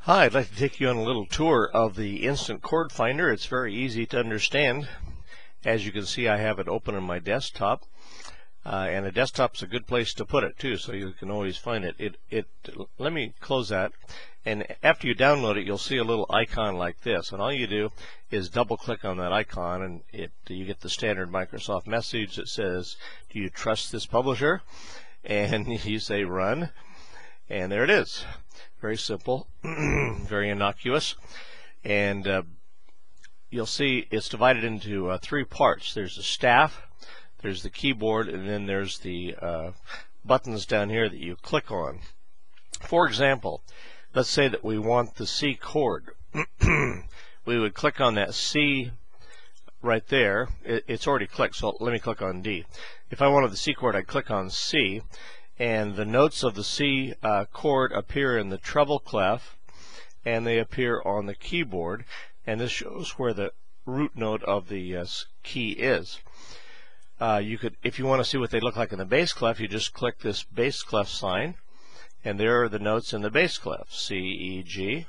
Hi, I'd like to take you on a little tour of the Instant Chord Finder. It's very easy to understand. As you can see, I have it open on my desktop, and a desktop's a good place to put it too, so you can always find it. Let me close that, and after you download it, you'll see a little icon like this, and all you do is double-click on that icon, and you get the standard Microsoft message that says, "Do you trust this publisher?" And you say "Run," and there it is. Very simple, very innocuous, and you'll see it's divided into three parts. There's the staff, there's the keyboard, and then there's the buttons down here that you click on. For example, let's say that we want the C chord. We would click on that C right there. It's already clicked, so let me click on D. If I wanted the C chord, I'd click on C, and the notes of the C chord appear in the treble clef, and they appear on the keyboard, and this shows where the root note of the key is. If you want to see what they look like in the bass clef, you just click this bass clef sign, and there are the notes in the bass clef, C, E, G,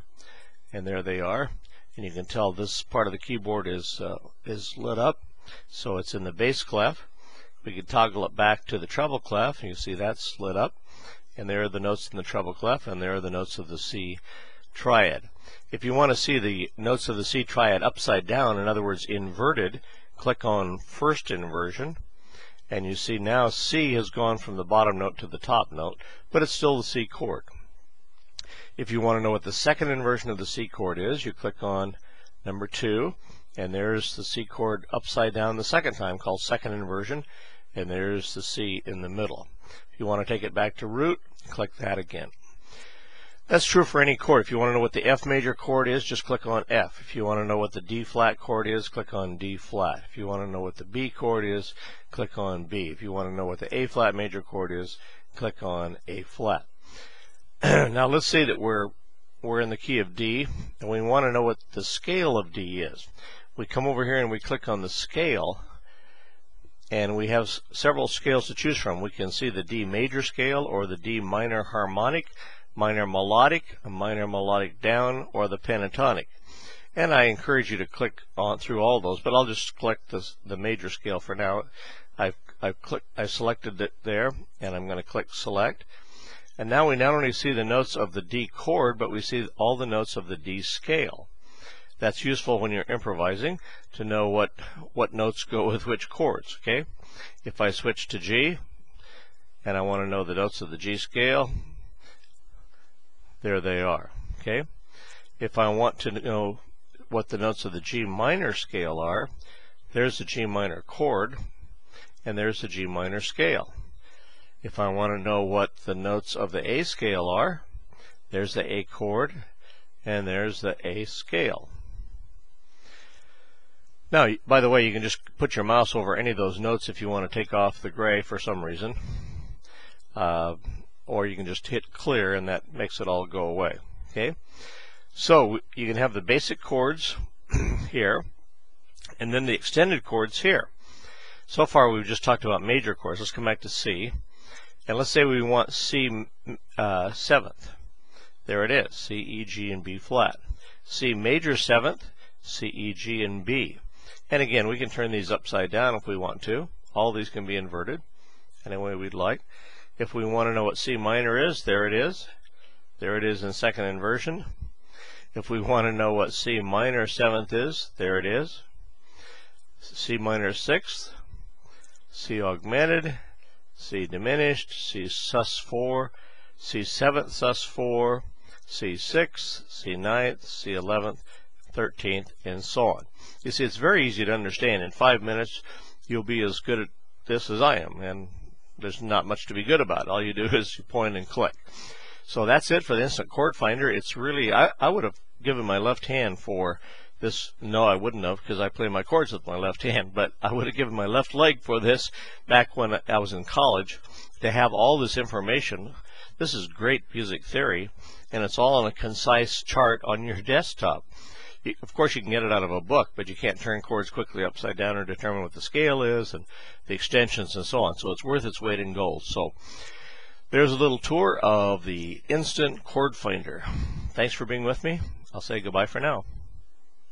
and there they are. And you can tell this part of the keyboard is lit up, so it's in the bass clef. We can toggle it back to the treble clef, and you see that's lit up, and there are the notes in the treble clef, and there are the notes of the C triad. If you want to see the notes of the C triad upside down, in other words inverted, click on first inversion, and you see now C has gone from the bottom note to the top note, but it's still the C chord. If you want to know what the second inversion of the C chord is, you click on number 2, and there's the C chord upside down the second time, called second inversion, and there's the C in the middle. If you want to take it back to root, click that again. That's true for any chord. If you want to know what the F major chord is, just click on F. If you want to know what the D flat chord is, click on D flat. If you want to know what the B chord is, click on B. If you want to know what the A flat major chord is, click on A flat. Now let's say that we're in the key of D, and we want to know what the scale of D is. We come over here and we click on the scale, and we have several scales to choose from. We can see the D major scale, or the D minor harmonic, minor melodic, a minor melodic down, or the pentatonic. And I encourage you to click on through all those, but I'll just click the major scale for now. I selected it there, and I'm going to click select. And now we not only see the notes of the D chord, but we see all the notes of the D scale. That's useful when you're improvising to know what notes go with which chords. Okay, if I switch to G and I want to know the notes of the G scale, there they are. Okay, if I want to know what the notes of the G minor scale are, there's the G minor chord, and there's the G minor scale. If I want to know what the notes of the A scale are, there's the A chord, and there's the A scale. Now, by the way, you can just put your mouse over any of those notes if you want to take off the gray for some reason. Or you can just hit clear, and that makes it all go away. Okay? So you can have the basic chords here, and then the extended chords here. So far we've just talked about major chords. Let's come back to C. And let's say we want C 7th. There it is, C, E, G, and B flat. C major 7th, C, E, G, and B. And again, we can turn these upside down if we want to. All these can be inverted any way we'd like. If we want to know what C minor is, there it is. There it is in second inversion. If we want to know what C minor 7th is, there it is. C minor 6th, C augmented, C diminished, C sus4, C 7th sus4, C 6th, C 9th, C 11th, 13th, and so on. You see, it's very easy to understand. In 5 minutes, you'll be as good at this as I am, and there's not much to be good about. All you do is you point and click. So that's it for the Instant Chord Finder. It's really, I would have given my left hand for this. No, I wouldn't have, because I play my chords with my left hand, but I would have given my left leg for this back when I was in college to have all this information. This is great music theory, and it's all on a concise chart on your desktop. Of course, you can get it out of a book, but you can't turn chords quickly upside down or determine what the scale is and the extensions and so on. So it's worth its weight in gold. So there's a little tour of the Instant Chord Finder. Thanks for being with me. I'll say goodbye for now.